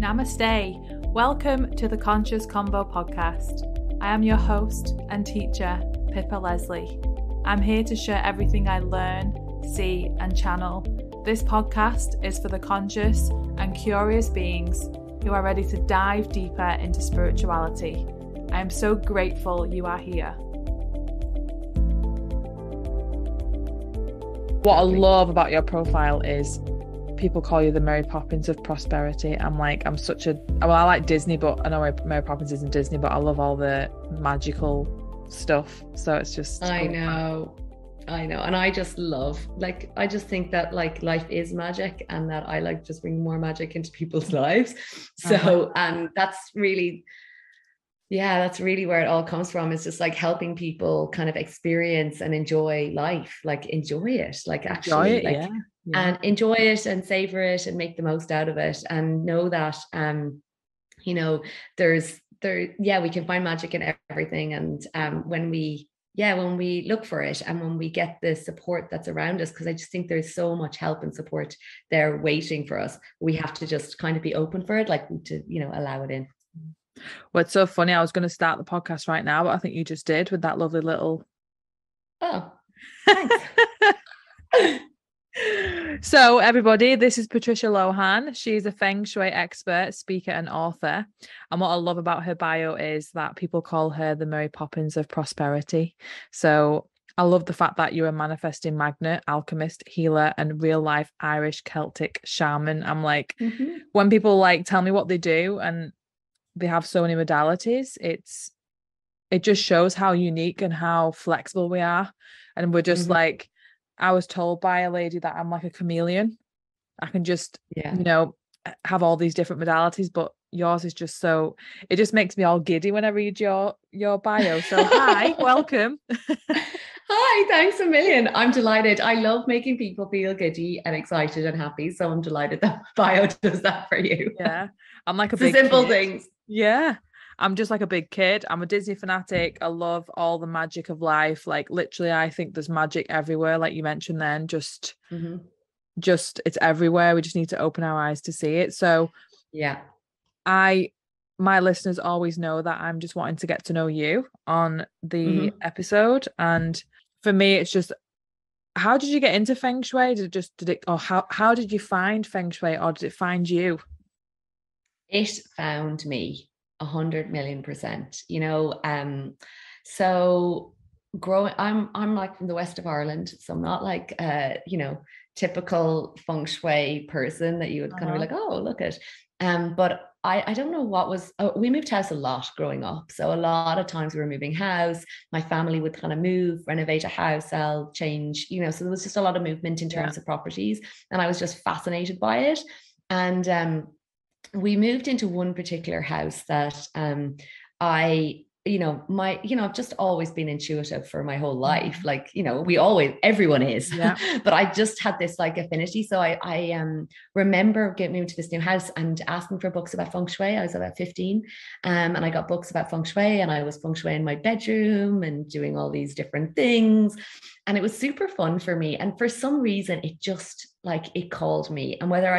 Namaste. Welcome to the Conscious Convo podcast. I am your host and teacher, Pippa Leslie. I'm here to share everything I learn, see, and channel. This podcast is for the conscious and curious beings who are ready to dive deeper into spirituality. I am so grateful you are here. What I love about your profile is people call you the Mary Poppins of Prosperity. I like Disney, but I know Mary Poppins isn't Disney, but I love all the magical stuff. So it's just I know. And I just think that life is magic, and that I like just bring more magic into people's lives. So, and that's really where it all comes from. It's just like helping people kind of experience and enjoy life, enjoy it, and enjoy it and savor it and make the most out of it, and know that, we can find magic in everything. And when we look for it and when we get the support that's around us, because I just think there's so much help and support there waiting for us. We have to just kind of be open for it, allow it in. Well, it's so funny. I was going to start the podcast right now, but I think you just did with that lovely little... Oh, thanks. So everybody, this is Patricia Lohan. She's a Feng Shui expert, speaker and author. And what I love about her bio is that people call her the Mary Poppins of Prosperity. So I love the fact that you're a manifesting magnet, alchemist, healer, and real life Irish Celtic shaman. I'm like, when people tell me what they do and they have so many modalities, it just shows how unique and how flexible we are. And we're just I was told by a lady that I'm like a chameleon. I can just, have all these different modalities, but yours is just so, it just makes me all giddy when I read your bio. So hi, welcome. Hi, thanks a million. I'm delighted. I love making people feel giddy and excited and happy. So I'm delighted that bio does that for you. Yeah. I'm like the simple things. Yeah. I'm just like a big kid. I'm a Disney fanatic. I love all the magic of life. Literally, I think there's magic everywhere. Like you mentioned then, just it's everywhere. We just need to open our eyes to see it. So yeah, my listeners always know that I'm just wanting to get to know you on the episode. And for me, it's just, how did you get into Feng Shui? How did you find Feng Shui, or did it find you? It found me 100 million %. So growing, I'm like from the west of Ireland, so I'm not typical Feng Shui person that you would kind of be like, oh, look at. But I don't know we moved house a lot growing up. So a lot of times we were moving house. My family would kind of move, renovate a house, sell, change, so there was just a lot of movement in terms of properties. And I was just fascinated by it. And we moved into one particular house that I've just always been intuitive for my whole life. Everyone is, but I just had this affinity. So I remember getting into this new house and asking for books about Feng Shui. I was about 15, and I got books about Feng Shui, and I was Feng Shui in my bedroom and doing all these different things. And it was super fun for me. And for some reason, it just it called me. And whether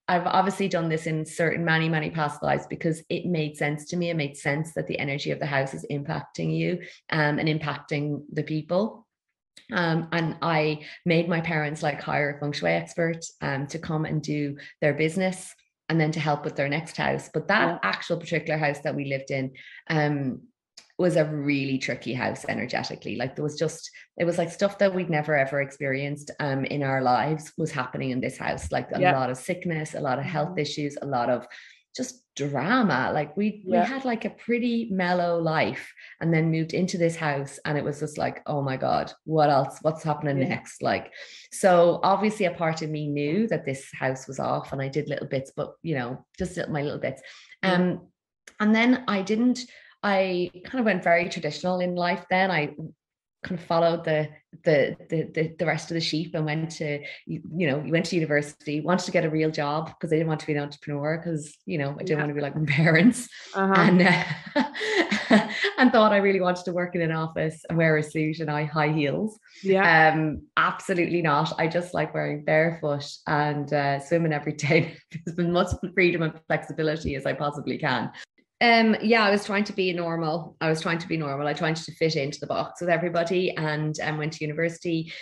I've obviously done this in many, many past lives, because it made sense to me. It made sense that the energy of the house is impacting you and impacting the people. And I made my parents hire a Feng Shui expert to come and do their business and then to help with their next house. But that actual particular house that we lived in was a really tricky house energetically. It was stuff that we'd never ever experienced in our lives was happening in this house. A lot of sickness, a lot of health issues, a lot of just drama. We had a pretty mellow life, and then moved into this house, and it was just oh my God, what else? What's happening next? So obviously a part of me knew that this house was off, and I did little bits, but just my little bits. And then I kind of went very traditional in life then. kind of followed the rest of the sheep and went to, went to university, wanted to get a real job because I didn't want to be an entrepreneur because, I didn't want to be like my parents. And and thought I really wanted to work in an office and wear a suit and high heels. Absolutely not. I just like wearing barefoot and swimming every day. There's been much freedom and flexibility as I possibly can. I was trying to be normal. I tried to fit into the box with everybody, and went to university,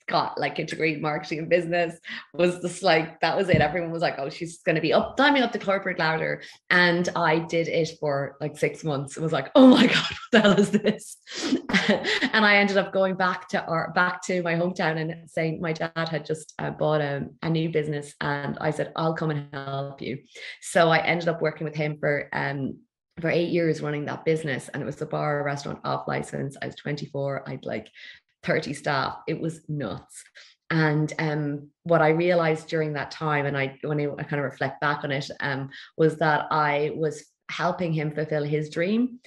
got like a degree in marketing and business. Was just like, that was it. Everyone was like, oh, she's going to be climbing up the corporate ladder. And I did it for like 6 months. It was like, oh my God, what the hell is this? And I ended up going back to my hometown and saying my dad had just bought a new business, and I said, I'll come and help you. So I ended up working with him for 8 years running that business, and it was a bar restaurant off license. I was 24. I'd like 30 staff. It was nuts. And what I realized during that time, and when I kind of reflect back on it, was that I was helping him fulfill his dream,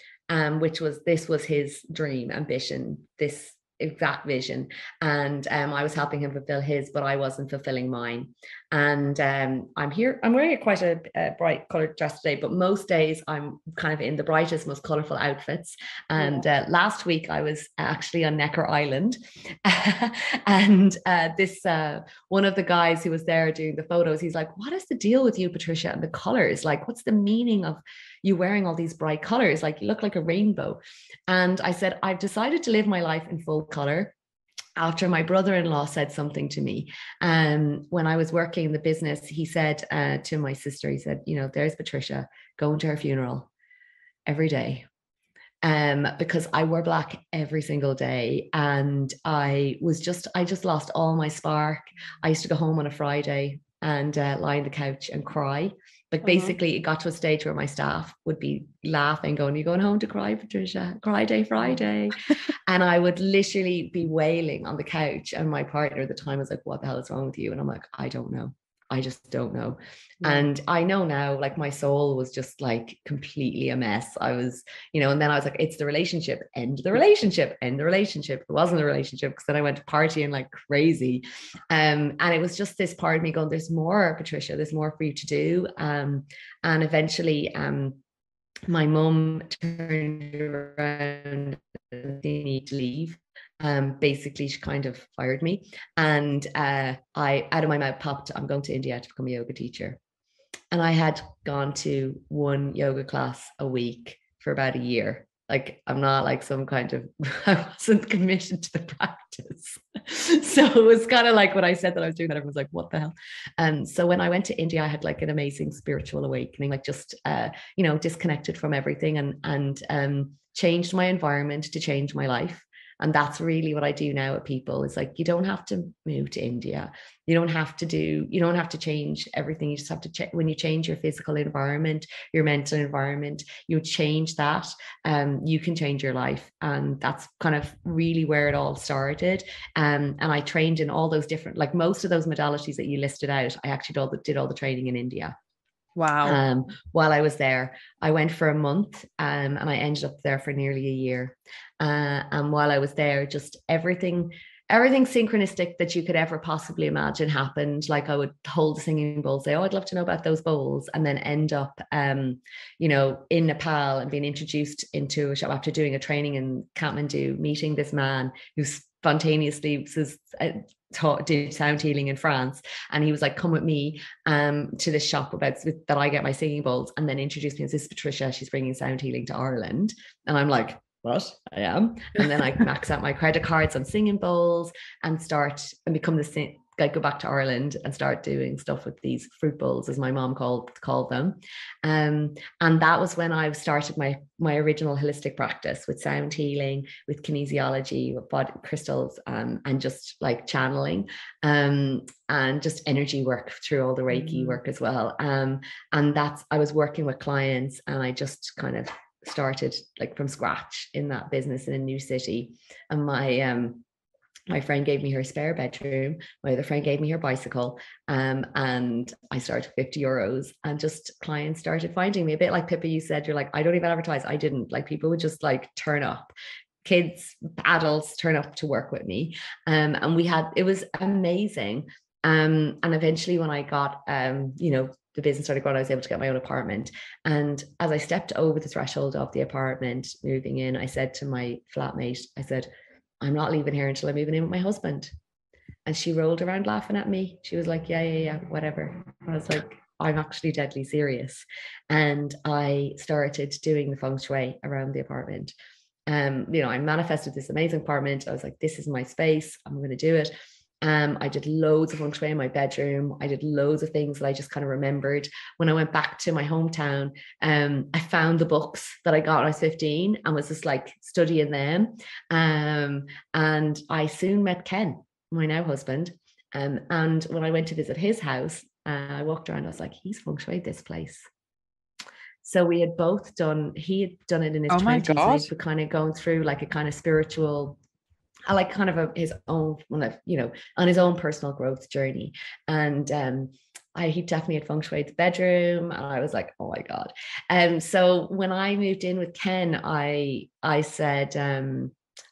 which was his dream, ambition, this exact vision. And I was helping him fulfill his, but I wasn't fulfilling mine. And I'm wearing quite a bright colored dress today, but most days I'm kind of in the brightest, most colorful outfits. And last week I was actually on Necker Island, and this one of the guys who was there doing the photos, he's like, what is the deal with you, Patricia, and the colors? Like, what's the meaning of you wearing all these bright colors? Like, you look like a rainbow. And I said, I've decided to live my life in full color after my brother-in-law said something to me. When I was working in the business, he said to my sister, he said, there's Patricia going to her funeral every day. Because I wore black every single day, and I just lost all my spark. I used to go home on a Friday and lie on the couch and cry. Like, basically, it got to a stage where my staff would be laughing, going, "You going home to cry, Patricia? Cry day Friday." And I would literally be wailing on the couch. And my partner at the time was like, "What the hell is wrong with you?" And I'm like, "I don't know. I just don't know." And I know now, like, my soul was just like completely a mess. I was, and then I was like, it's the relationship, end the relationship, end the relationship. It wasn't a relationship, because then I went partying like crazy. And it was just this part of me going, there's more, Patricia, there's more for you to do. And eventually, my mum turned around and they need to leave. Basically, she kind of fired me, and I, out of my mouth popped, I'm going to India to become a yoga teacher. And I had gone to one yoga class a week for about a year. Like, I'm not like some kind of, I wasn't committed to the practice. So it was kind of like when I said that I was doing that, everyone was like, what the hell? So when I went to India, I had like an amazing spiritual awakening, like just, disconnected from everything, and changed my environment to change my life. And that's really what I do now with people. It's like, you don't have to move to India. You don't have to change everything. You just have to when you change your physical environment, your mental environment, you change that, you can change your life. And that's kind of really where it all started. And I trained in all those different, like most of those modalities that you listed out, I actually did all the training in India. Wow. While I was there, I went for a month, and I ended up there for nearly a year. And while I was there, just everything synchronistic that you could ever possibly imagine happened. Like, I would hold a singing bowl, say, "Oh, I'd love to know about those bowls," and then end up, in Nepal and being introduced into a shop after doing a training in Kathmandu, meeting this man who spontaneously did sound healing in France, and he was like, "Come with me to this shop that I get my singing bowls," and then introduced me as, "This is Patricia, she's bringing sound healing to Ireland." And I'm like, "What? I am?" And then I max out my credit cards on singing bowls and become go back to Ireland and start doing stuff with these fruit bowls, as my mom called them. And that was when I started my original holistic practice with sound healing, with kinesiology, with body crystals, and just like channeling, and just energy work through all the Reiki work as well. And I was working with clients, and I just kind of started like from scratch in that business in a new city. And my friend gave me her spare bedroom. My other friend gave me her bicycle. And I started €50, and just clients started finding me. A bit like Pippa, you said, you're like, I don't even advertise. I didn't. Like, people would just like turn up. kids, adults turn up to work with me. And it was amazing. And eventually when I got, the business started growing, I was able to get my own apartment. And as I stepped over the threshold of the apartment, moving in, I said to my flatmate, I said, I'm not leaving here until I'm moving in with my husband. And she rolled around laughing at me. She was like, yeah, whatever. I was like, I'm actually deadly serious. And I started doing the feng shui around the apartment. I manifested this amazing apartment. I was like, this is my space. I'm going to do it. I did loads of feng shui in my bedroom. I did loads of things that I just kind of remembered. When I went back to my hometown, I found the books that I got when I was 15 and was just like studying them. And I soon met Ken, my now husband. And when I went to visit his house, I walked around, I was like, he's feng shuied this place. So he had done it in his 20s. And he's been kind of going through like a kind of spiritual, his own, on his own personal growth journey. And he definitely had feng shuied the bedroom, and I was like, oh my God. So when I moved in with Ken, I said,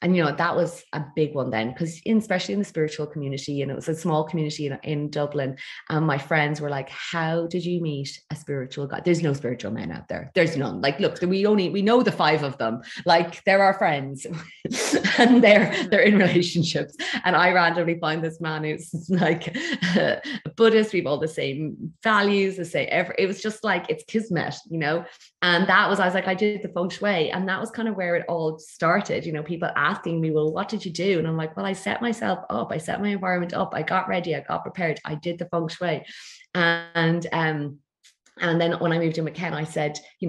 and that was a big one then, because especially in the spiritual community, and it was a small community in Dublin, and my friends were like, how did you meet a spiritual guy? There's no spiritual men out there. There's none. Like, look, we know the 5 of them. Like, they're our friends and they're in relationships. And I randomly find this man who's like a Buddhist. We've all the same values, it was just like, it's kismet, and I was like, I did the feng shui, and that was kind of where it all started. People asking me, well, what did you do? And I'm like, well, I set myself up, I set my environment up, I got ready, I got prepared, I did the feng shui. And then when I moved in with Ken, I said, we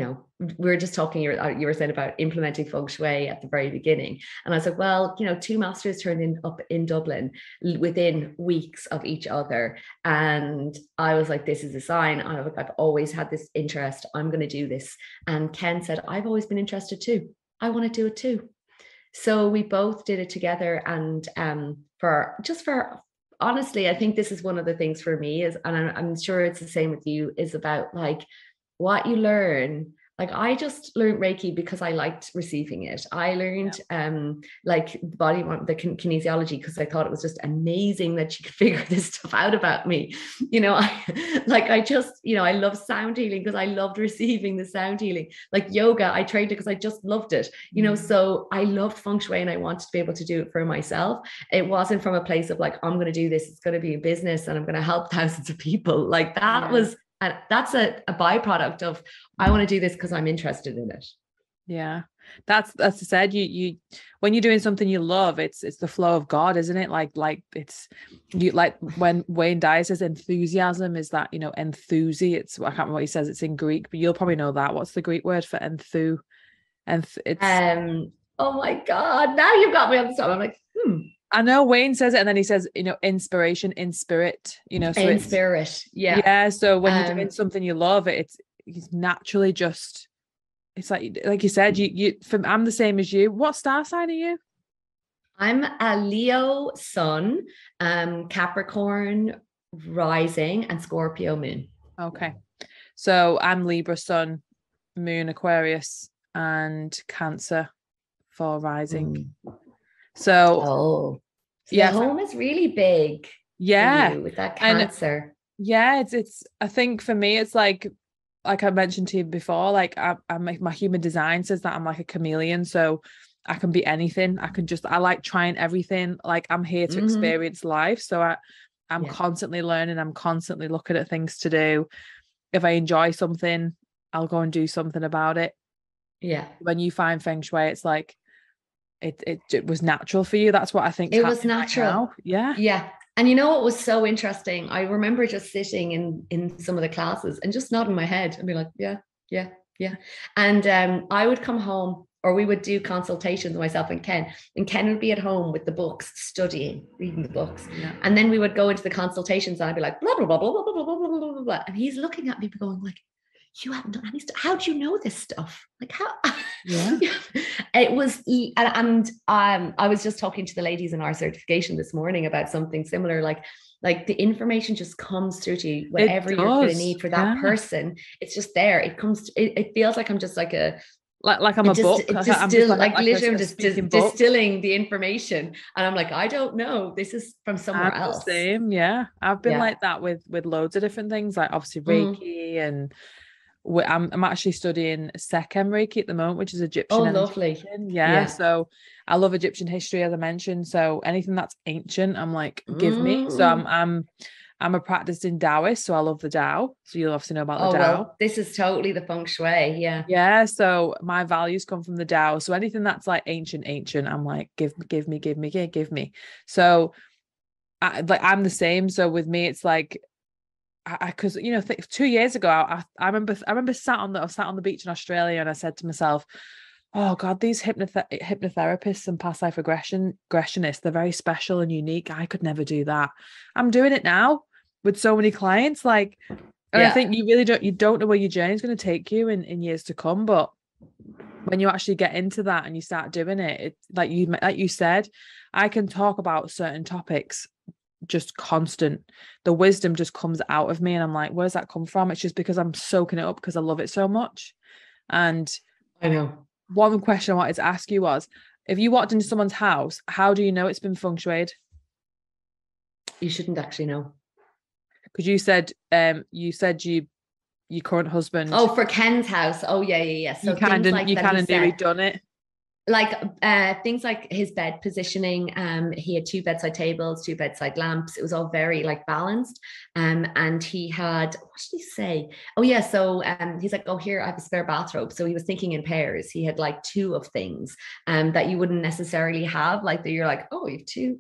were just talking, you were saying about implementing feng shui at the very beginning. And I said, well, 2 masters turned up in Dublin within weeks of each other. And I was like, this is a sign. I've always had this interest. I'm going to do this. And Ken said, I've always been interested too. I want to do it too. So we both did it together. And honestly, I think this is one of the things for me is, and I'm sure it's the same with you, is about like what you learn. Like, I just learned Reiki because I liked receiving it. I learned like the kinesiology because I thought it was just amazing that you could figure this stuff out about me. I love sound healing because I loved receiving the sound healing. Like yoga, I trained it because I just loved it. So I loved feng shui and I wanted to be able to do it for myself. It wasn't from a place of like, I'm going to do this, it's going to be a business and I'm going to help thousands of people. Like that was. And that's a byproduct of, I want to do this because I'm interested in it. Yeah. That's said, you when you're doing something you love, it's the flow of God, isn't it? Like it's you, like when Wayne Dyer says enthusiasm is that, enthusi, it's, I can't remember what he says, it's in Greek, but you'll probably know that. What's the Greek word for enthu? Oh my God, now you've got me on the spot. I'm like, I know Wayne says it, and then he says, inspiration in spirit, so in spirit. Yeah. Yeah. So when you're doing something you love, it's naturally just, it's like you said, I'm the same as you. What star sign are you? I'm a Leo sun, Capricorn rising, and Scorpio moon. Okay. So I'm Libra sun, moon Aquarius, and Cancer for rising. So home is really big. Yeah, with that Cancer. And it's I think for me it's like I mentioned to you before, like I'm my human design says that I'm like a chameleon, so I can be anything. I like trying everything. Like I'm here to experience life, so I'm constantly learning. I'm constantly looking at things to do. If I enjoy something, I'll go and do something about it. Yeah. When you find feng shui, it's like it was natural for you. That's what I think. It was natural. Right. Yeah. Yeah. And what was so interesting? I remember just sitting in some of the classes and just nodding my head and be like, yeah. And I would come home, or we would do consultations, myself and Ken would be at home with the books, studying, reading the books. Yeah. And then we would go into the consultations and I'd be like, blah, blah, blah, blah, blah, blah, blah, blah, blah, blah. And he's looking at me going like, you haven't done any stuff. How do you know this stuff? Like how? Yeah. It was, and I was just talking to the ladies in our certification this morning about something similar. Like the information just comes through to you, whatever you're going to need for that person. It's just there. It comes. It feels like I'm just like Like I'm a book. I'm just like literally just speaking distilling the information, and I'm like, I don't know. This is from somewhere else. The same, yeah. I've been like that with loads of different things, like obviously Reiki, and I'm actually studying Sekhem Reiki at the moment, which is Egyptian. Oh, lovely. Yeah. So I love Egyptian history, as I mentioned. So anything that's ancient, I'm like, give me. So I'm a practicing Taoist, so I love the Tao. So you'll obviously know about the Tao. Well, this is totally the Feng Shui, yeah. Yeah, so my values come from the Tao. So anything that's like ancient, I'm like, give me. So I'm the same. So with me, it's like, because 2 years ago, I remember sat on the beach in Australia, and I said to myself, oh God, these hypnotherapists and past life regressionists, they're very special and unique. I could never do that. I'm doing it now with so many clients, like, and I think you don't know where your journey is going to take you in years to come. But when you actually get into that and you start doing it, like you said, I can talk about certain topics just constant. The wisdom just comes out of me, and I'm like, where's that come from? It's just because I'm soaking it up because I love it so much. And I know. One question I wanted to ask you was, if you walked into someone's house, how do you know it's been feng shuied? You shouldn't actually know. Because you said your current husband. Oh, for Ken's house. Oh, yeah. So you kind of knew he'd done it. Like things like his bed positioning. He had 2 bedside tables, 2 bedside lamps. It was all very like balanced. And he had, what did he say? Oh yeah. So he's like, oh, here, I have a spare bathrobe. So he was thinking in pairs. He had like 2 of things that you wouldn't necessarily have. Like that you're like, oh, you have two.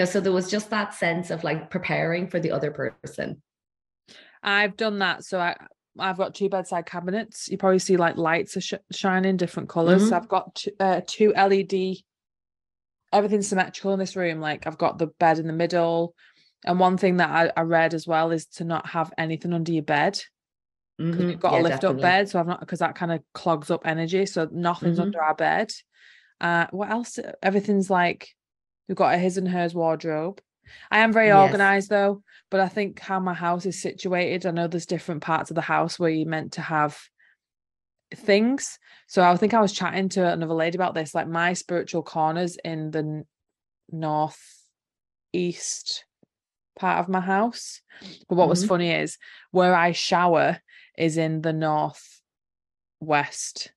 So there was just that sense of like preparing for the other person. I've done that. So I've got 2 bedside cabinets. You probably see like lights are shining different colors. Mm-hmm. So I've got 2 LED, everything's symmetrical in this room. Like I've got the bed in the middle. And one thing that I read as well is to not have anything under your bed. Because we've got a lift up bed. So because that kind of clogs up energy. So nothing's under our bed. What else? Everything's like, we've got a his and hers wardrobe. I am very organized though, but I think how my house is situated, I know there's different parts of the house where you're meant to have things. So I think I was chatting to another lady about this, like my spiritual corners in the northeast part of my house. But what was funny is where I shower is in the northwest.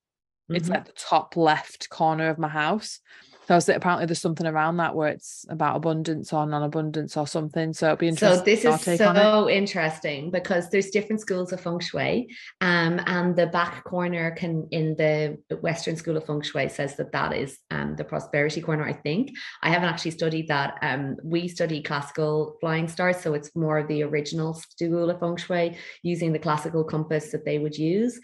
It's like the top left corner of my house. So apparently there's something around that where it's about abundance or non-abundance or something. So it'd be interesting. So this is so interesting because there's different schools of Feng Shui. And the back corner in the Western School of Feng Shui says that is the prosperity corner, I think. I haven't actually studied that. We study classical flying stars. So it's more of the original school of Feng Shui using the classical compass that they would use.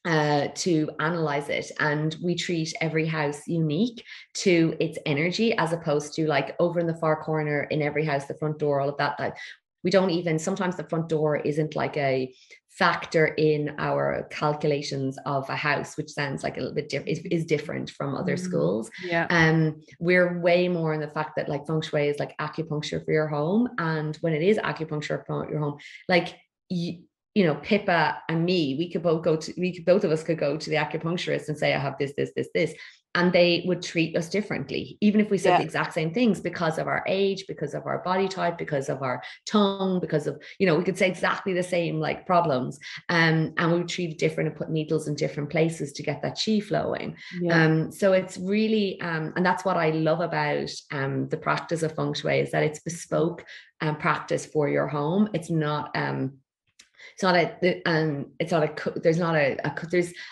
To analyze it, and we treat every house unique to its energy, as opposed to like over in the far corner in every house, the front door, all of that. Like we don't even, sometimes the front door isn't like a factor in our calculations of a house, which sounds like a little bit different, is different from other schools. We're way more in the fact that like Feng Shui is like acupuncture for your home, and when it is acupuncture for your home, like Pippa and me, we could both of us could go to the acupuncturist and say, I have this, and they would treat us differently, even if we said the exact same things, because of our age, because of our body type, because of our tongue, because of, we could say exactly the same like problems. And we would treat it different and put needles in different places to get that chi flowing. So it's really, and that's what I love about the practice of Feng Shui, is that it's bespoke practice for your home. It's not, there's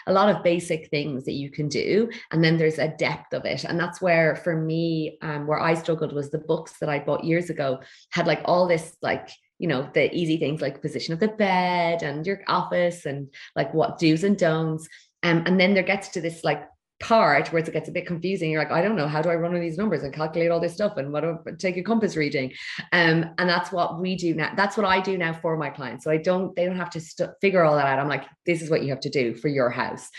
a lot of basic things that you can do, and then there's a depth of it. And that's where, for me, where I struggled was the books that I bought years ago had like all this, like, the easy things like position of the bed and your office and like what do's and don'ts. And then there gets to this like part where it gets a bit confusing. You're like, I don't know, how do I run all these numbers and calculate all this stuff, and what do I take a compass reading? And that's what we do now. That's what I do now for my clients. So they don't have to figure all that out. I'm like, this is what you have to do for your house.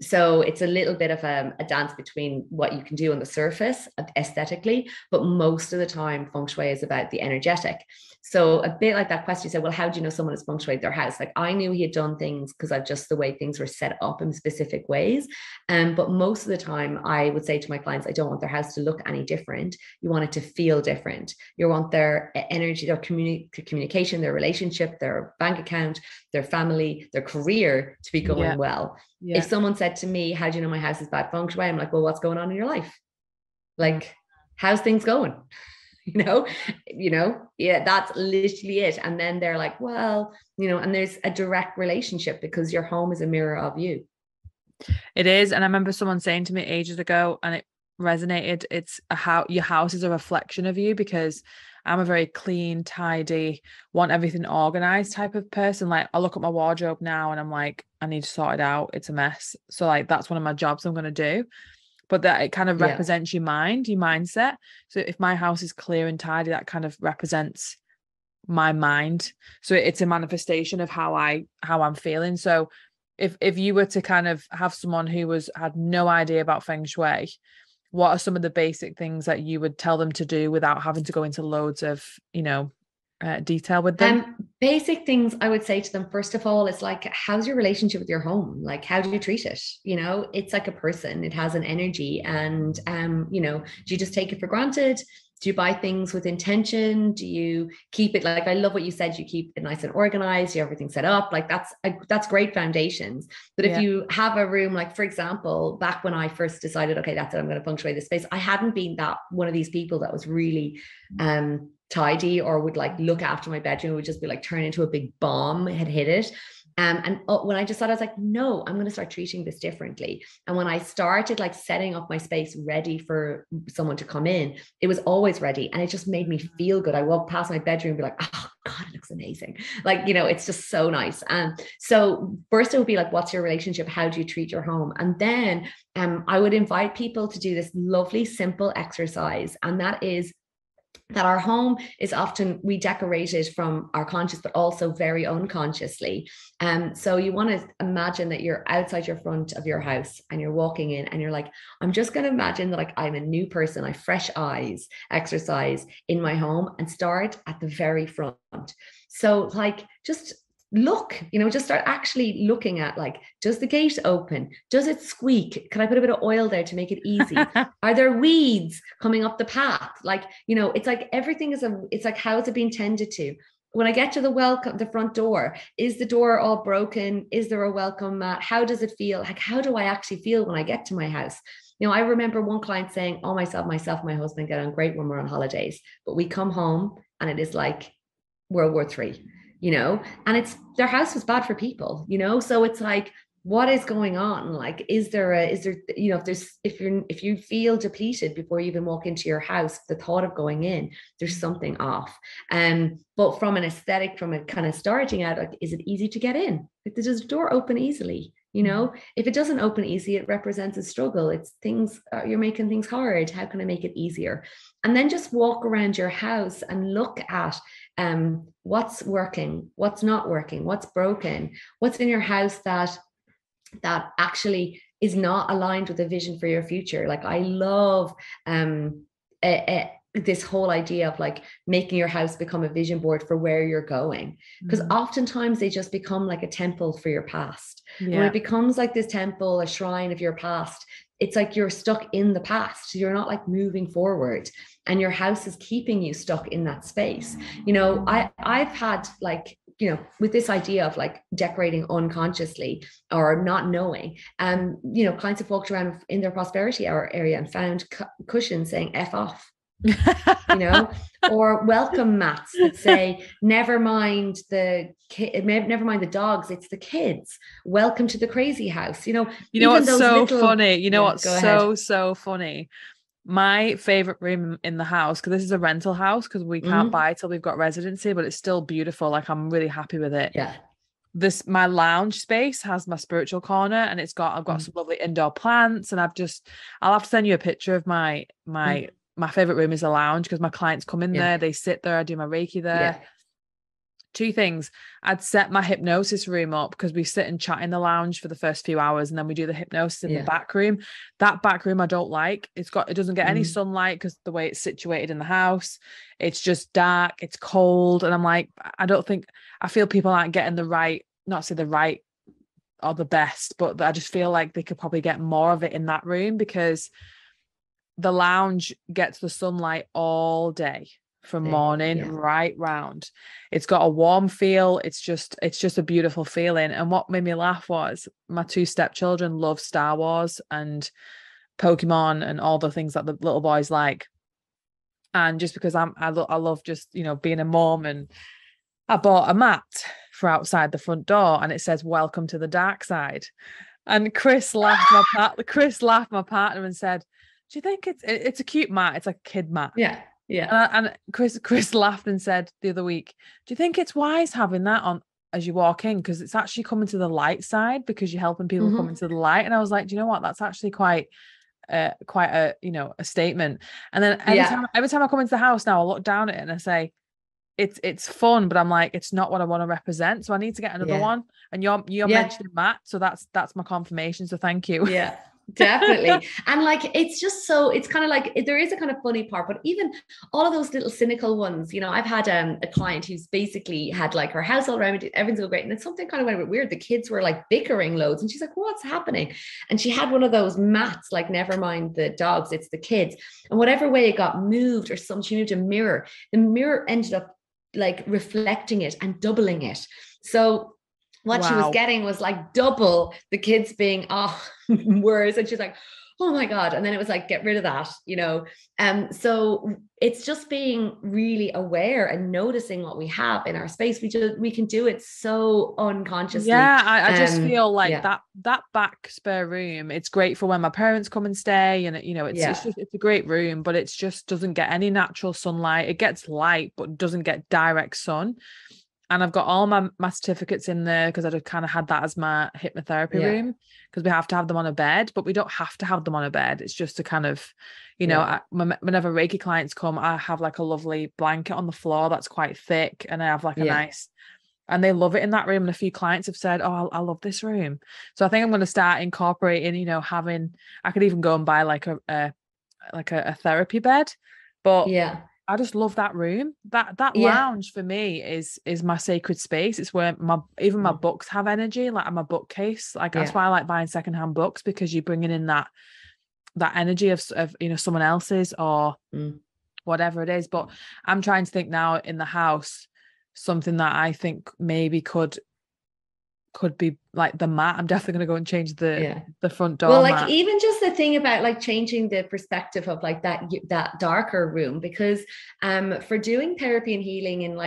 So it's a little bit of a dance between what you can do on the surface aesthetically, but most of the time Feng Shui is about the energetic. So a bit like that question, you said, well, how do you know someone has Feng Shuied their house? Like, I knew he had done things because of just the way things were set up in specific ways. But most of the time I would say to my clients, I don't want their house to look any different. You want it to feel different. You want their energy, their communication, their relationship, their bank account, their family, their career to be going well. If someone said to me, how do you know my house is bad Feng Shui? I'm like, well, what's going on in your life? Like, how's things going? Yeah, that's literally it. And then they're like, well, and there's a direct relationship because your home is a mirror of you. It is. And I remember someone saying to me ages ago, and it resonated, it's your house is a reflection of you, because I'm a very clean, tidy, want everything organized type of person. Like, I look at my wardrobe now and I'm like, I need to sort it out. It's a mess. So like, that's one of my jobs I'm going to do. But that it kind of represents your mind, your mindset. So if my house is clear and tidy, that kind of represents my mind. So it's a manifestation of how I'm feeling. So if you were to kind of have someone who had no idea about Feng Shui, what are some of the basic things that you would tell them to do without having to go into loads of, detail with them? Basic things I would say to them, first of all, is like, how's your relationship with your home? Like, how do you treat it? It's like a person, it has an energy. And, do you just take it for granted? Do you buy things with intention? Do you keep it, like, I love what you said, you keep it nice and organized, you have everything set up, like that's great foundations. But if you have a room, like, for example, back when I first decided, okay, that's it, I'm going to Feng Shui this space, I hadn't been that one of these people that was really, tidy, or would like look after my bedroom, it would just be like turn into a big bomb had hit it. And when I just thought, I was like, no, I'm going to start treating this differently. And when I started like setting up my space ready for someone to come in, it was always ready. And it just made me feel good. I walk past my bedroom and be like, oh God, it looks amazing. Like, it's just so nice. So first it would be like, what's your relationship? How do you treat your home? And then I would invite people to do this lovely, simple exercise. And that is that our home is often, we decorate it from our conscious, but also very unconsciously. So you want to imagine that you're outside your front of your house and you're walking in and you're like, I'm just going to imagine that like I'm a new person, I fresh eyes exercise in my home, and start at the very front. So like, just look, just start actually looking at, like, does the gate open? Does it squeak? Can I put a bit of oil there to make it easy? Are there weeds coming up the path? Like, it's like everything it's like, how is it being tended to? When I get to the front door, is the door all broken? Is there a welcome mat? How does it feel? Like, how do I actually feel when I get to my house? I remember one client saying, oh, myself and my husband get on great when we're on holidays, but we come home and it is like World War III. And it's, their house was bad for people, so it's like, what is going on? Like, is there, if you feel depleted before you even walk into your house, the thought of going in, there's something off. But from an aesthetic, from a kind of starting out, like, is it easy to get in? Like, does the door open easily? If it doesn't open easy, it represents a struggle. It's things, you're making things hard. How can I make it easier? And then just walk around your house and look at what's working, what's not working, what's broken, what's in your house that actually is not aligned with a vision for your future. Like, I love this whole idea of like making your house become a vision board for where you're going, because oftentimes they just become like a temple for your past. When it becomes like this temple, a shrine of your past, it's like you're stuck in the past. You're not like moving forward, and your house is keeping you stuck in that space. I've had like, with this idea of like decorating unconsciously or not knowing, clients have walked around in their prosperity hour area and found cushions saying F off. Or welcome mats that say, never mind the dogs, it's the kids, welcome to the crazy house. What's so funny, what's so funny, my favorite room in the house, because this is a rental house, because we can't buy till we've got residency, but it's still beautiful, like I'm really happy with it. my lounge space has my spiritual corner, and I've got some lovely indoor plants, and I'll have to send you a picture of my favorite room is a lounge, because my clients come in there, they sit there, I do my Reiki there. Two things. I'd set my hypnosis room up, because we sit and chat in the lounge for the first few hours, and then we do the hypnosis in the back room. That back room I don't like. It doesn't get any sunlight, because the way it's situated in the house, it's just dark, it's cold, and I'm like, I feel people aren't getting the right, not say the right or the best, but I just feel like they could probably get more of it in that room, because the lounge gets the sunlight all day from morning right round. It's got a warm feel. It's just a beautiful feeling. And what made me laugh was my 2 stepchildren love Star Wars and Pokemon and all the things that the little boys like. And just because I love just, being a mom, and I bought a mat for outside the front door, and it says "Welcome to the dark side." And Chris laughed, my partner, and said, "Do you think it's a cute mat? It's like a kid mat." Yeah. Yeah. And Chris laughed and said the other week, "Do you think it's wise having that on as you walk in? Because it's actually coming to the light side, because you're helping people come into the light." And I was like, do you know what? That's actually quite a statement. And then every time I come into the house now, I look down at it and I say, it's fun, but I'm like, it's not what I want to represent. So I need to get another one. And you're mentioning Matt, so that's my confirmation. So thank you. Yeah. Definitely. And like, it's just so, it's kind of like, there is a kind of funny part, but even all of those little cynical ones, I've had a client who's basically had like her house all around, everything's so great. And then something kind of went a bit weird. The kids were like bickering loads, and she's like, what's happening? And she had one of those mats, like, never mind the dogs, it's the kids. And whatever way it got moved or something, she moved a mirror. The mirror ended up like reflecting it and doubling it. So what she was getting was like double the kids being worse. And she's like, oh my God. And then it was like, get rid of that, so it's just being really aware and noticing what we have in our space. We can do it so unconsciously. Yeah. I just feel like that back spare room, it's great for when my parents come and stay, and it's a great room, but it just doesn't get any natural sunlight. It gets light, but doesn't get direct sun. And I've got all my certificates in there, because I just kind of had that as my hypnotherapy room, because we have to have them on a bed, but we don't have to have them on a bed. It's just to kind of, whenever Reiki clients come, I have like a lovely blanket on the floor that's quite thick, and I have like a nice, and they love it in that room. And a few clients have said, oh, I love this room. So I think I'm going to start incorporating, I could even go and buy like a therapy bed, but I just love that room. That lounge for me is my sacred space. It's where my books have energy, like my bookcase. Like that's why I like buying secondhand books, because you're bringing in that energy of someone else's or whatever it is. But I'm trying to think now in the house, something that I think maybe could be like the mat. I'm definitely going to go and change the front door. Well, like mat. Even just the thing about like changing the perspective of like that darker room, because for doing therapy and healing in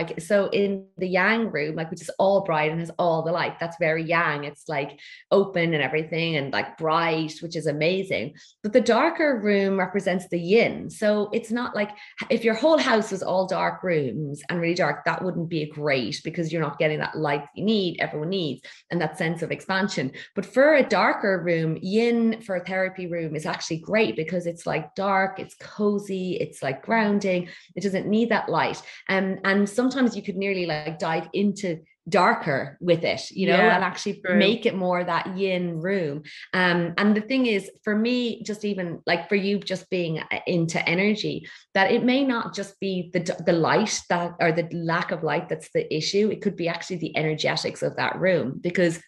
in the yang room, like, which is all bright and has all the light, that's very yang. It's like open and everything and like bright, which is amazing. But the darker room represents the yin. So it's not like if your whole house was all dark rooms and really dark, that wouldn't be great, because you're not getting that light you need, everyone needs, and that sense of expansion. But for a darker room, yin for a therapy room is actually great, because it's like dark, it's cozy, it's like grounding, it doesn't need that light. And sometimes you could nearly like dive into darker with it, and actually make it more that yin room. And the thing is, for me, just even like for you, just being into energy, that it may not just be the light that, or the lack of light, that's the issue. It could be actually the energetics of that room, because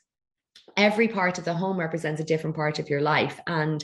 every part of the home represents a different part of your life. And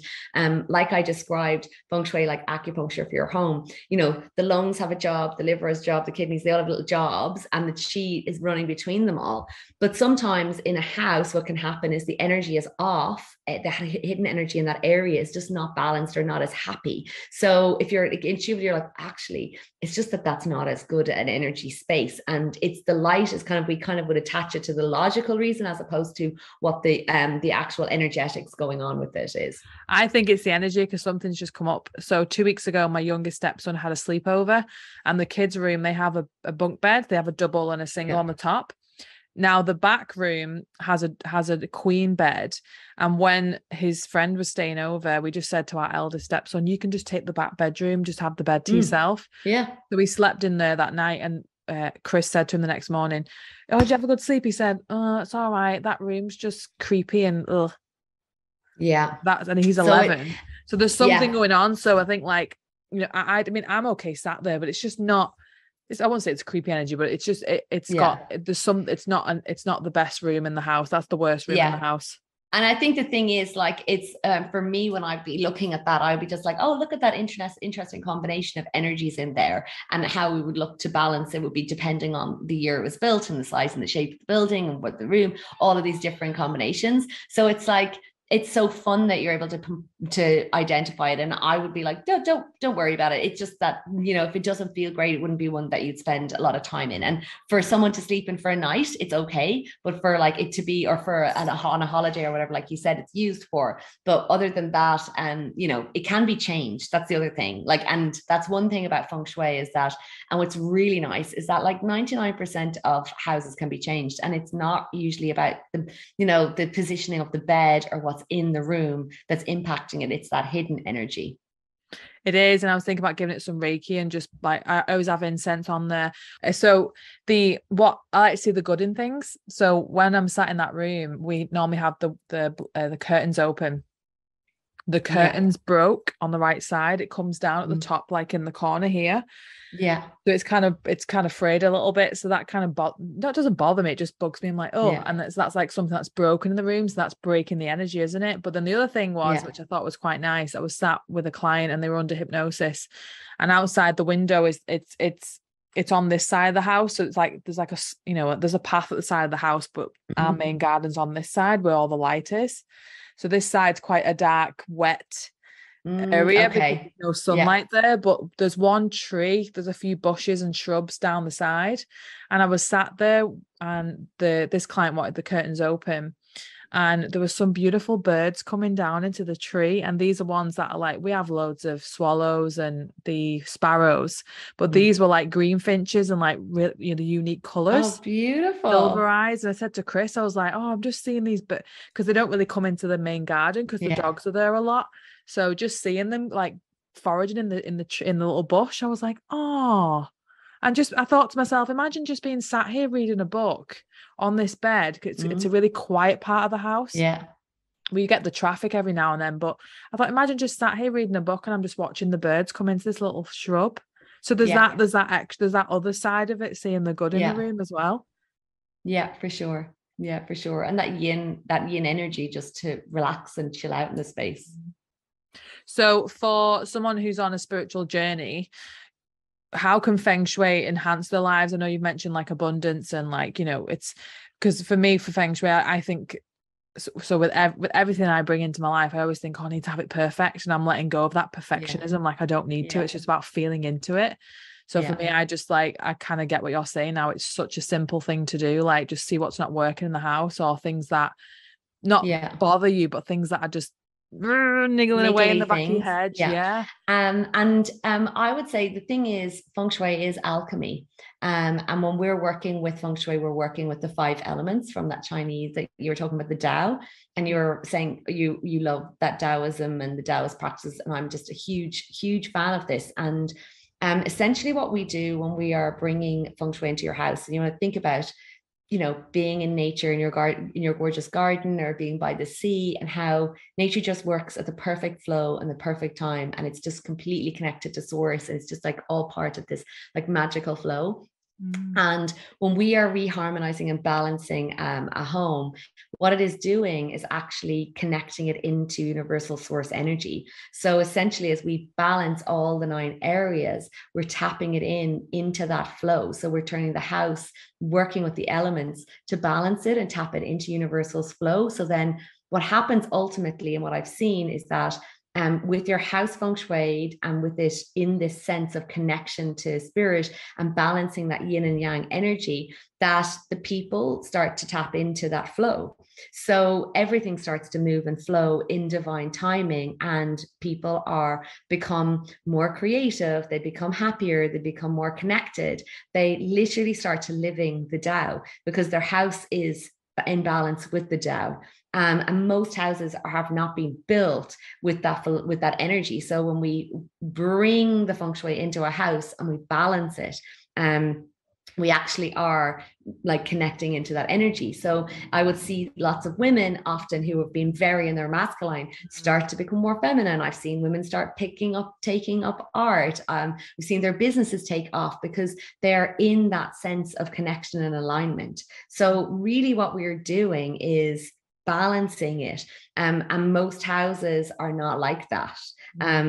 like I described, Feng Shui, like acupuncture for your home, the lungs have a job, the liver has a job, the kidneys, they all have little jobs, and the chi is running between them all. But sometimes in a house, what can happen is the energy is off, the hidden energy in that area is just not balanced or not as happy. So if you're intuitive, you're like, actually, it's just that's not as good an energy space. And it's the light is we kind of would attach it to the logical reason, as opposed to what the actual energetics going on with it is. I think it's the energy, because something's just come up. So 2 weeks ago, my youngest stepson had a sleepover, and the kids' room, they have a bunk bed, they have a double and a single on the top. Now the back room has a queen bed, and when his friend was staying over, we just said to our eldest stepson, you can just take the back bedroom, just have the bed to yourself. Yeah. So we slept in there that night, and Chris said to him the next morning, oh, did you have a good sleep? He said, oh, it's all right, that room's just creepy and ugh. Yeah. And he's 11. So there's something going on. So I think, like, you know, I mean, I'm okay sat there, but it's just not, I won't say it's creepy energy, but it's just, it's not the best room in the house. That's the worst room in the house. And I think the thing is, like, it's for me, when I'd be looking at that, I'd be just like, oh, look at that interesting combination of energies in there, and how we would look to balance it would be depending on the year it was built and the size and the shape of the building and what the room, all of these different combinations. So it's like, it's so fun that you're able to identify it. And I would be like, don't worry about it. It's just that, you know, if it doesn't feel great, it wouldn't be one that you'd spend a lot of time in. And for someone to sleep in for a night, it's okay. But for like it to be, or for on a holiday or whatever, like you said, it's used for. But other than that, you know, it can be changed. That's the other thing. Like, and that's one thing about Feng Shui is that, and what's really nice is that like 99% of houses can be changed. And it's not usually about the, you know, the positioning of the bed or what's in the room that's impacting it. It's that hidden energy. It is. And I was thinking about giving it some Reiki, and just like, I always have incense on there. So what I like to see the good in things. So when I'm sat in that room, we normally have the curtains open. The curtains broke on the right side. It comes down at the top, like in the corner here. Yeah. So it's kind of frayed a little bit. So that kind of that doesn't bother me. It just bugs me. I'm like, oh, and that's like something that's broken in the room. So that's breaking the energy, isn't it? But then the other thing was, which I thought was quite nice, I was sat with a client and they were under hypnosis, and outside the window it's on this side of the house. So it's like, there's like there's a path at the side of the house, but our main garden's on this side where all the light is. So this side's quite a dark, wet area because there's no sunlight there, but there's one tree, there's a few bushes and shrubs down the side, and I was sat there, and this client wanted the curtains open, and there were some beautiful birds coming down into the tree, and these are ones that are like, we have loads of swallows and the sparrows, but these were like green finches and like the unique colors. Oh, beautiful. Silver eyes. And I said to Chris, I was like, oh, I'm just seeing these, but because they don't really come into the main garden because the dogs are there a lot. So just seeing them like foraging in the little bush, I was like, oh. And just, I thought to myself, imagine just being sat here reading a book on this bed. It's a really quiet part of the house. Yeah. Well, you get the traffic every now and then, but I thought, imagine just sat here reading a book and I'm just watching the birds come into this little shrub. So there's that other side of it, seeing the good in the room as well. Yeah, for sure. Yeah, for sure. And that yin energy, just to relax and chill out in the space. So for someone who's on a spiritual journey, how can Feng Shui enhance their lives? I know you've mentioned like abundance and like, you know, it's because for me, for Feng Shui, I think so with everything I bring into my life, I always think, oh, I need to have it perfect, and I'm letting go of that perfectionism. Like I don't need to. It's just about feeling into it. So for me, I just like, I kind of get what you're saying now. It's such a simple thing to do, like just see what's not working in the house, or things that not bother you, but things that are just niggling away in the back of your head. And I would say the thing is, Feng Shui is alchemy, and when we're working with Feng Shui, we're working with the 5 elements from that Chinese that you were talking about, the Tao, and you're saying you love that Taoism and the Taoist practices, and I'm just a huge fan of this. And essentially what we do when we are bringing Feng Shui into your house, and you want to think about, you know, being in nature in your garden, in your gorgeous garden, or being by the sea, and how nature just works at the perfect flow and the perfect time. And it's just completely connected to source. And it's just like all part of this like magical flow. And when we are reharmonizing and balancing a home, what it is doing is actually connecting it into universal source energy. So essentially, as we balance all the 9 areas, we're tapping it into that flow. So we're turning the house, working with the elements to balance it and tap it into universal's flow. So then what happens ultimately, and what I've seen, is that with your house feng shui and with it in this sense of connection to spirit and balancing that yin and yang energy, that the people start to tap into that flow. So everything starts to move and flow in divine timing, and people become more creative, they become happier, they become more connected. They literally start to living the Tao because their house is in balance with the Tao. And most houses have not been built with that energy. So when we bring the Feng Shui into a house and we balance it, we actually are like connecting into that energy. So I would see lots of women often who have been very in their masculine start to become more feminine. I've seen women start taking up art. We've seen their businesses take off because they're in that sense of connection and alignment. So really what we're doing is balancing it. And most houses are not like that.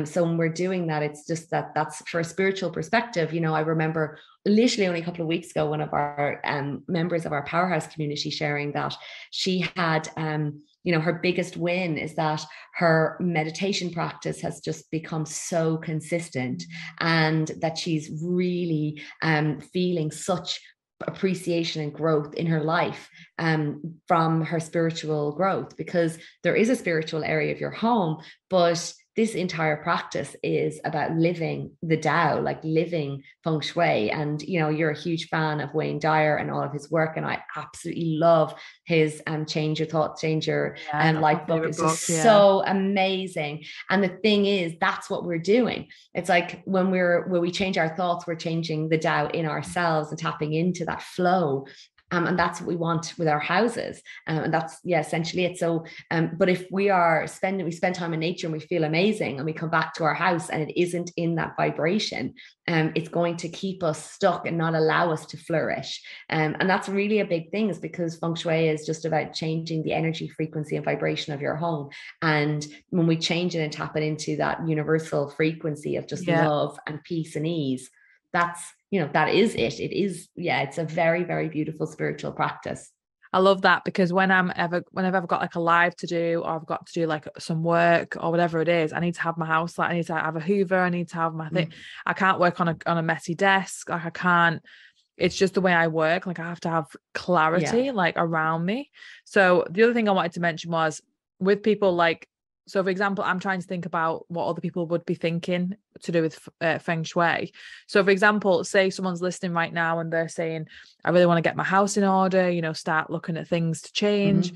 So when we're doing that, it's just that's for a spiritual perspective. You know, I remember literally only a couple of weeks ago, one of our members of our PowerHouse community sharing that she had, her biggest win is that her meditation practice has just become so consistent, and that she's really feeling such appreciation and growth in her life from her spiritual growth, because there is a spiritual area of your home, but this entire practice is about living the Tao, like living Feng Shui. And, you know, you're a huge fan of Wayne Dyer and all of his work. And I absolutely love his Change Your Thoughts, Change Your Life book. It's just so amazing. And the thing is, that's what we're doing. It's like when we change our thoughts, we're changing the Tao in ourselves and tapping into that flow. And that's what we want with our houses. And that's, essentially it. So, but if we spend time in nature and we feel amazing and we come back to our house and it isn't in that vibration, it's going to keep us stuck and not allow us to flourish. And that's really a big thing, is because Feng Shui is just about changing the energy, frequency, and vibration of your home. And when we change it and tap it into that universal frequency of just love and peace and ease, that is it. It is, it's a very, very beautiful spiritual practice. I love that, because whenever I've got like a live to do, or I've got to do like some work or whatever it is, I need to have my house, like I need to have a Hoover, I need to have my thing. I can't work on a messy desk. Like I can't, it's just the way I work. Like I have to have clarity like around me. So the other thing I wanted to mention was with people like, so for example, I'm trying to think about what other people would be thinking to do with Feng Shui. So for example, say someone's listening right now and they're saying, I really want to get my house in order, start looking at things to change.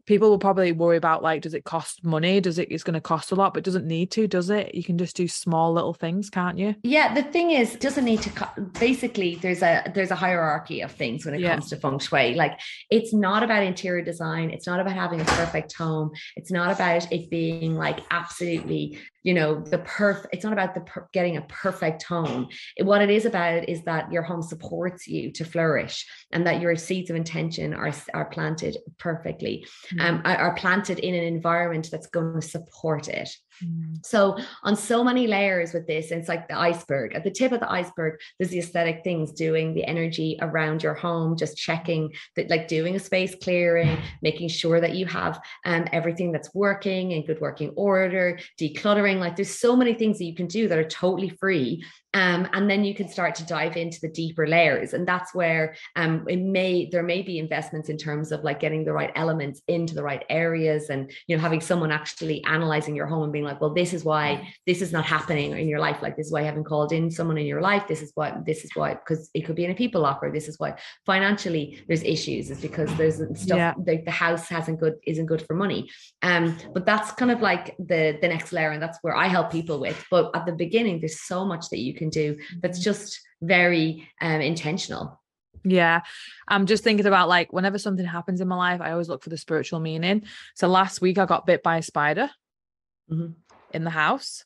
People will probably worry about, like, does it cost money? It's going to cost a lot, but it doesn't need to, does it? You can just do small little things, can't you? Yeah, the thing is, it doesn't need to, basically there's a hierarchy of things when it comes to Feng Shui. Like, it's not about interior design. It's not about having a perfect home. It's not about it being like absolutely, it's not about getting a perfect home. What it is about is that your home supports you to flourish, and that your seeds of intention are planted perfectly. Are planted in an environment that's going to support it. So on so many layers with this, it's like the iceberg. At the tip of the iceberg, there's the aesthetic things, doing the energy around your home, just checking that, like doing a space clearing, making sure that you have everything that's working in good working order, decluttering. Like, there's so many things that you can do that are totally free. And then you can start to dive into the deeper layers. And that's where there may be investments in terms of like getting the right elements into the right areas, and, having someone actually analyzing your home and being like, well, this is why this is not happening in your life. Like, this is why you haven't called in someone in your life. This is why, because it could be in a people locker. This is why financially there's issues, is because there's stuff like the house isn't good for money. But that's kind of like the next layer. And that's where I help people with. But at the beginning, there's so much that you can do that's just very intentional. Yeah, I'm just thinking about, like, whenever something happens in my life, I always look for the spiritual meaning. So last week I got bit by a spider in the house,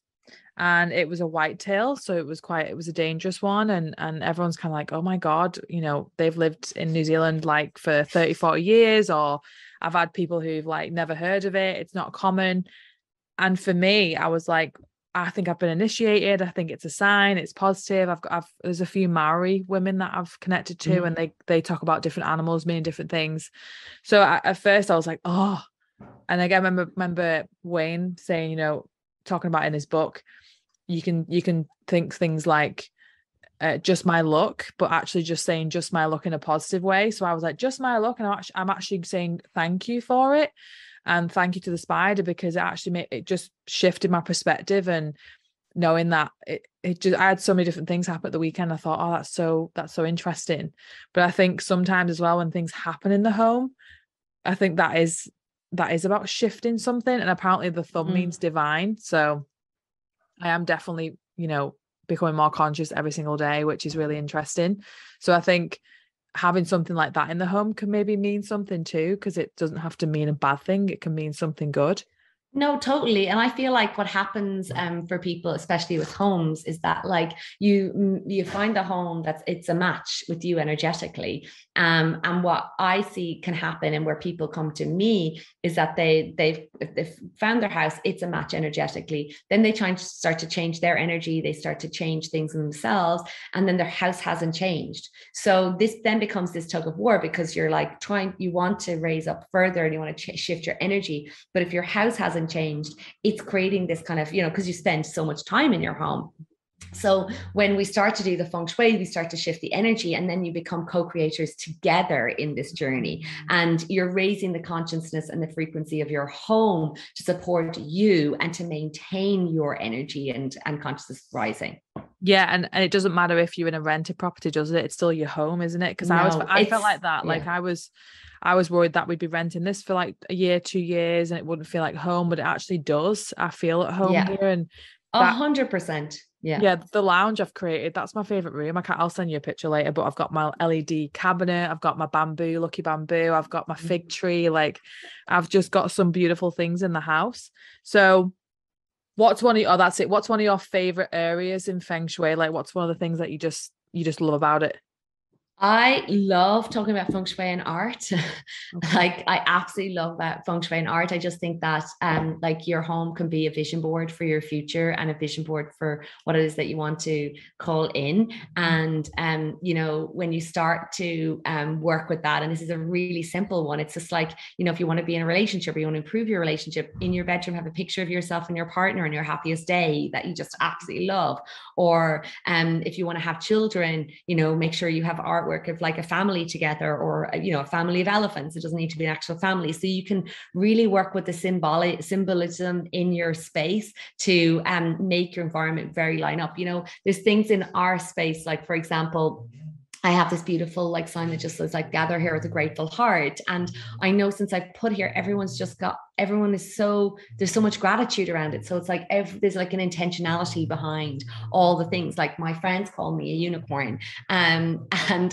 and it was a whitetail, so it was a dangerous one, and everyone's kind of like, oh my God, they've lived in New Zealand like for 30-40 years, or I've had people who've like never heard of it, it's not common. And for me, I was like, I think I've been initiated. I think it's a sign. It's positive. There's a few Maori women that I've connected to, and they talk about different animals meaning different things. So at first I was like, oh, and again, I remember Wayne saying, talking about in his book, you can think things like, just my look, but actually just saying just my look in a positive way. So I was like, just my look, and I'm actually saying thank you for it, and thank you to the spider, because it actually it just shifted my perspective. And knowing that it just, I had so many different things happen at the weekend. I thought, oh, that's so interesting. But I think sometimes as well, when things happen in the home, I think that is about shifting something. And apparently the thumb means divine. So I am definitely, becoming more conscious every single day, which is really interesting. So I think having something like that in the home can maybe mean something too, because it doesn't have to mean a bad thing. It can mean something good. No, totally. And I feel like what happens for people, especially with homes, is that like you find a home it's a match with you energetically. And what I see can happen, and where people come to me, is that if they've found their house, it's a match energetically. Then they start to change their energy. They start to change things in themselves, and then their house hasn't changed. So this then becomes this tug of war, because you're like you want to raise up further, and you want to shift your energy. But if your house hasn't changed, it's creating this kind of, because you spend so much time in your home. So when we start to do the feng shui, we start to shift the energy, and then you become co-creators together in this journey. And you're raising the consciousness and the frequency of your home to support you and to maintain your energy and consciousness rising. Yeah, and it doesn't matter if you're in a rented property, does it? It's still your home, isn't it? Because I felt like that. Like I was worried that we'd be renting this for like a year, 2 years, and it wouldn't feel like home, but it actually does. I feel at home here, and 100%. Yeah, the lounge I've created, that's my favorite room. I'll send you a picture later, but I've got my LED cabinet, I've got my lucky bamboo, I've got my fig tree. Like I've just got some beautiful things in the house. So what's one of your favorite areas in Feng Shui? Like what's one of the things that you just love about it? I love talking about feng shui and art. Like I absolutely love that feng shui and art. I just think that like your home can be a vision board for your future, and a vision board for what it is that you want to call in. And when you start to work with that, and this is a really simple one, it's just like, if you want to be in a relationship, or you want to improve your relationship, in your bedroom have a picture of yourself and your partner on your happiest day that you just absolutely love. Or if you want to have children, make sure you have artwork of like a family together, or a family of elephants. It doesn't need to be an actual family. So you can really work with the symbolism in your space to make your environment very line up. There's things in our space, like for example, I have this beautiful like sign that just says like gather here with a grateful heart. And I know since I put here, there's so much gratitude around it. So it's like there's like an intentionality behind all the things. Like my friends call me a unicorn, and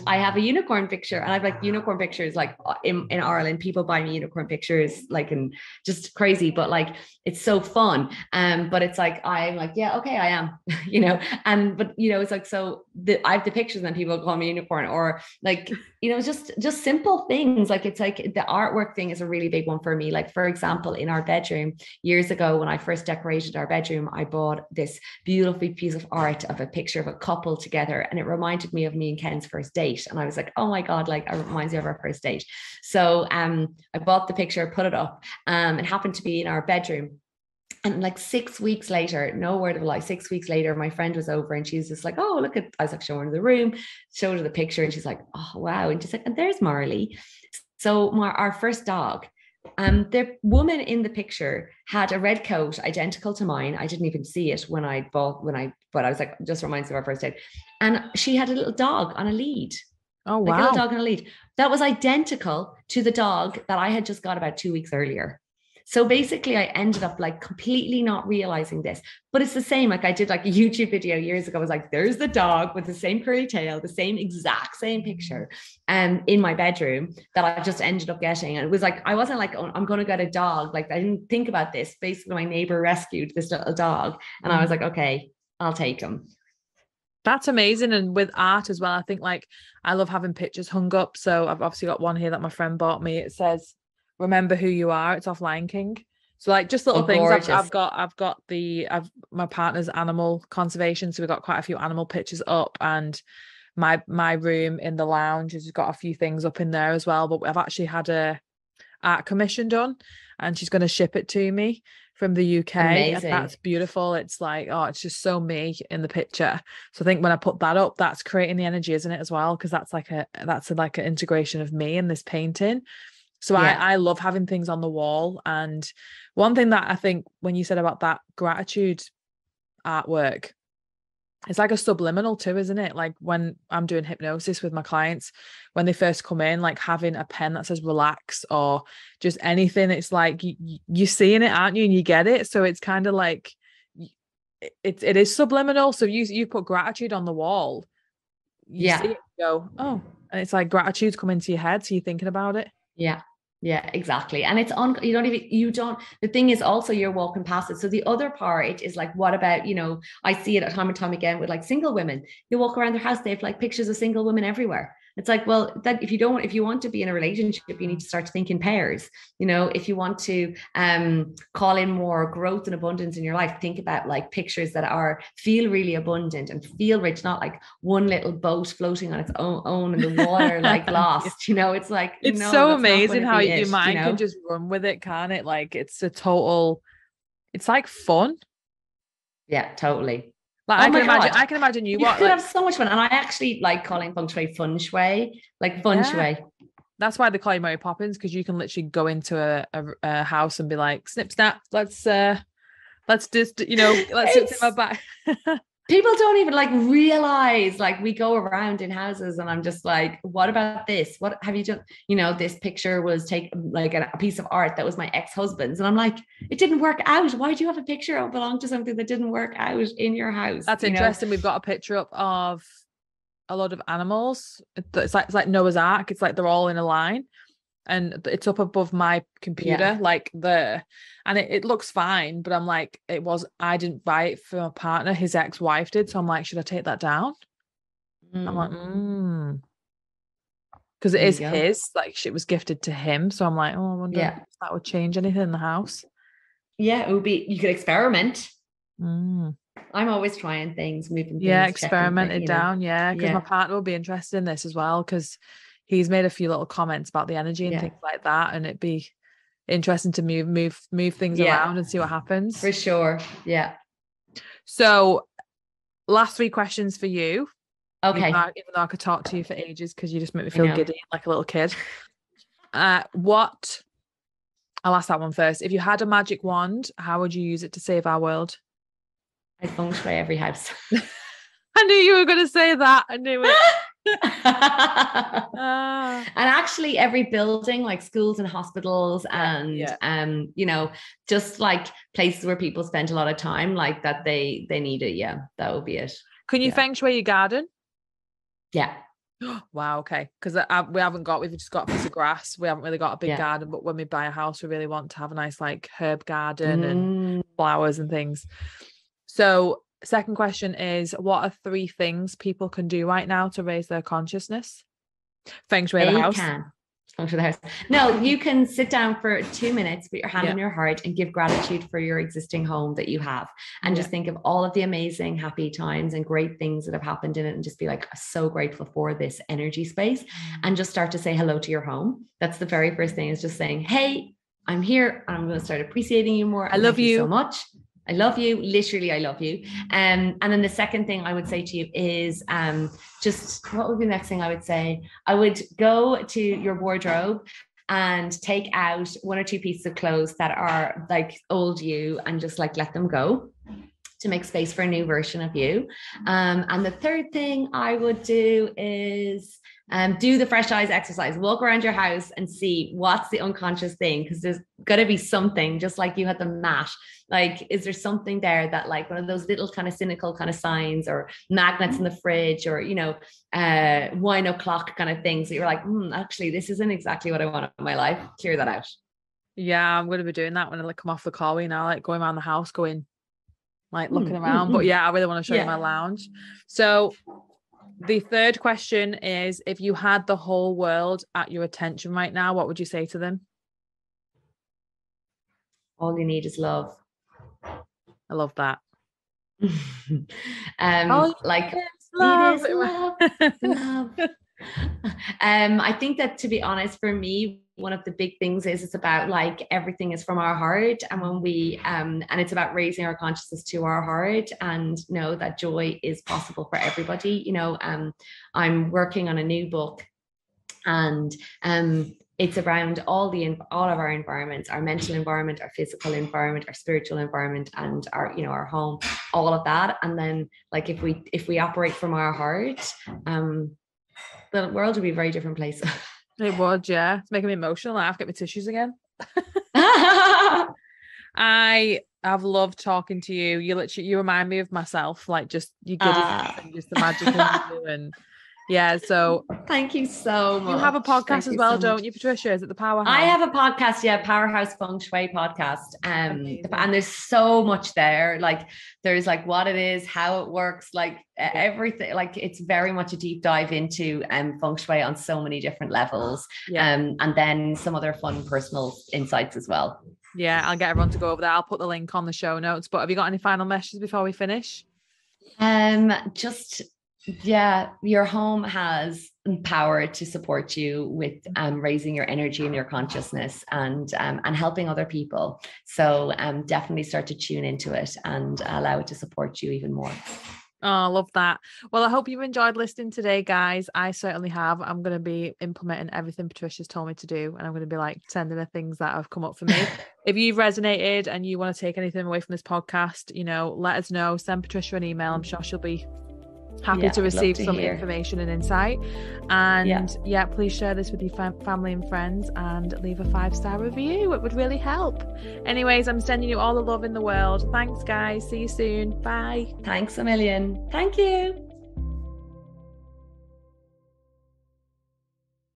I have a unicorn picture, and I've like unicorn pictures like in Ireland. People buy me unicorn pictures, like, and just crazy, but like it's so fun. But it's like I'm like, yeah, okay, I am, but it's like, so I have the pictures, and then people call me unicorn, or like just simple things. Like it's like the artwork thing is a really big one for me. Like for example, in our bedroom years ago, when I first decorated our bedroom, I bought this beautiful piece of art of a picture of a couple together, and it reminded me of me and Ken's first date. And I was like, oh my god, like it reminds me of our first date. So I bought the picture, put it up. It happened to be in our bedroom. And like 6 weeks later, no word of a lie, 6 weeks later, my friend was over, and she's just like, oh, look at, I was like showing her the room, showed her the picture, and she's like, oh, wow. And she's like, and there's Marley. So our first dog, the woman in the picture had a red coat identical to mine. I didn't even see it but I was like, just reminds me of our first date. And she had a little dog on a lead. Oh, wow. Like a little dog on a lead. That was identical to the dog that I had just got about 2 weeks earlier. So basically I ended up like completely not realizing this, but it's the same. Like I did like a YouTube video years ago. I was like, there's the dog with the same curly tail, the exact same picture in my bedroom that I just ended up getting. And it was like, I wasn't like, oh, I'm going to get a dog. Like I didn't think about this. Basically my neighbor rescued this little dog, and I was like, okay, I'll take him. That's amazing. And with art as well, I think like I love having pictures hung up. So I've obviously got one here that my friend bought me. It says, remember who you are. It's off Lion King. So like just little things. I've got my partner's animal conservation, so we've got quite a few animal pictures up, and my room in the lounge has got a few things up in there as well. But I've actually had a art commission done, and she's going to ship it to me from the UK. Amazing. And that's beautiful. It's like, oh, it's just so me in the picture. So I think when I put that up, that's creating the energy, isn't it, as well? Because that's like an integration of me in this painting. So I love having things on the wall. And one thing that I think when you said about that gratitude artwork, it's like a subliminal too, isn't it? Like when I'm doing hypnosis with my clients, when they first come in, like having a pen that says relax or just anything, it's like you're seeing it, aren't you? And you get it. So it's kind of like it is subliminal. So you put gratitude on the wall, you see it, you go, oh, and it's like gratitude's coming to your head, so you're thinking about it. Yeah, exactly. And it's the thing is also you're walking past it. So the other part is like, what about, I see it time and time again with like single women. You walk around their house, they have like pictures of single women everywhere. It's like, well, that if you want to be in a relationship, you need to start to think in pairs. If you want to call in more growth and abundance in your life, think about like pictures that feel really abundant and feel rich, not like one little boat floating on its own in the water, like lost. It's like, it's so amazing how your mind can just run with it, can't it? Like it's like fun. Yeah, totally. Like I can imagine you could have so much fun. And I actually like calling Feng Shui Feng Shui, like Feng Shui. That's why they call you Mary Poppins, because you can literally go into a house and be like, snip snap, let's just let's sit in my back. People don't even like realize, like we go around in houses and I'm just like, what about this? What have you done? This picture was taken like a piece of art that was my ex-husband's. And I'm like, it didn't work out. Why do you have a picture that belonged to something that didn't work out in your house? That's interesting. We've got a picture up of a lot of animals. It's like Noah's Ark. It's like they're all in a line. And it's up above my computer, like and it looks fine, but I'm like, I didn't buy it for my partner, his ex-wife did. So I'm like, should I take that down? I'm like, because it is his, like it was gifted to him. So I'm like, oh, I wonder if that would change anything in the house. Yeah, it would be, you could experiment. I'm always trying things, moving things. Yeah, experiment it down. Yeah, because my partner will be interested in this as well, because he's made a few little comments about the energy and things like that, and it'd be interesting to move things around and see what happens. For sure. Yeah. So, last 3 questions for you. Okay. Even though I could talk to you for ages, because you just make me feel giddy like a little kid. I'll ask that one first. If you had a magic wand, how would you use it to save our world? I'd Feng Shui every house. I knew you were going to say that. I knew it. And actually every building, like schools and hospitals and just like places where people spend a lot of time, like that they need it. That would be it. Can you Feng Shui your garden? Yeah. Wow. Okay. Because we've just got a piece of grass. We haven't really got a big garden, but when we buy a house, we really want to have a nice like herb garden and flowers and things. So second question is, what are 3 things people can do right now to raise their consciousness? Feng Shui the house. Feng Shui the house. No, you can sit down for 2 minutes, put your hand on your heart and give gratitude for your existing home that you have. And just think of all of the amazing, happy times and great things that have happened in it. And just be like, so grateful for this energy space. And just start to say hello to your home. That's the very first thing, is just saying, hey, I'm here. And I'm going to start appreciating you more. I love you so much. I love you. Literally, I love you. And then the second thing I would say to you is just, what would be the next thing I would say? I would go to your wardrobe and take out 1 or 2 pieces of clothes that are like old you, and just like let them go to make space for a new version of you. And the third thing I would do is do the fresh eyes exercise. Walk around your house and see what's the unconscious thing, because there's got to be something, just like you had the mat. Like, is there something there that, like, one of those little kind of cynical kind of signs or magnets in the fridge, or, wine o'clock kind of things that you're like, actually, this isn't exactly what I want in my life. Clear that out. Yeah, I'm going to be doing that when I come off the call. Like going around the house, going like looking around. But yeah, I really want to show you my lounge. So the third question is, if you had the whole world at your attention right now, what would you say to them? All you need is love. I love that. Like love. I think that, to be honest, for me, one of the big things is it's about like everything is from our heart, and when we and it's about raising our consciousness to our heart and know that joy is possible for everybody. You know, I'm working on a new book, and it's around all of our environments, our mental environment, our physical environment, our spiritual environment, and our, you know, our home, all of that. And then like if we operate from our heart, the world would be a very different place. It would, yeah. It's making me emotional. I have to get my tissues again. I have loved talking to you. You remind me of myself, like just you get and just the magic in you, and yeah. So thank you so much. You have a podcast as well, don't you, Patricia? Is it the PowerHouse? I have a podcast, yeah, PowerHouse Feng Shui podcast. And there's so much there. Like there's like what it is, how it works, like everything. Like it's very much a deep dive into Feng Shui on so many different levels. And then some other fun personal insights as well. Yeah, I'll get everyone to go over there. I'll put the link on the show notes. But have you got any final messages before we finish? Yeah, your home has power to support you with raising your energy and your consciousness and helping other people. So definitely start to tune into it and allow it to support you even more. Oh, I love that. Well, I hope you've enjoyed listening today, guys. I certainly have. I'm going to be implementing everything Patricia's told me to do, and I'm going to be like sending her things that have come up for me. If you've resonated and you want to take anything away from this podcast, you know, let us know. Send Patricia an email. I'm sure she'll be happy to receive some information and insight. And please share this with your family and friends and leave a 5-star review. It would really help. Anyways, I'm sending you all the love in the world. Thanks, guys. See you soon. Bye. Thanks a million. Thank you.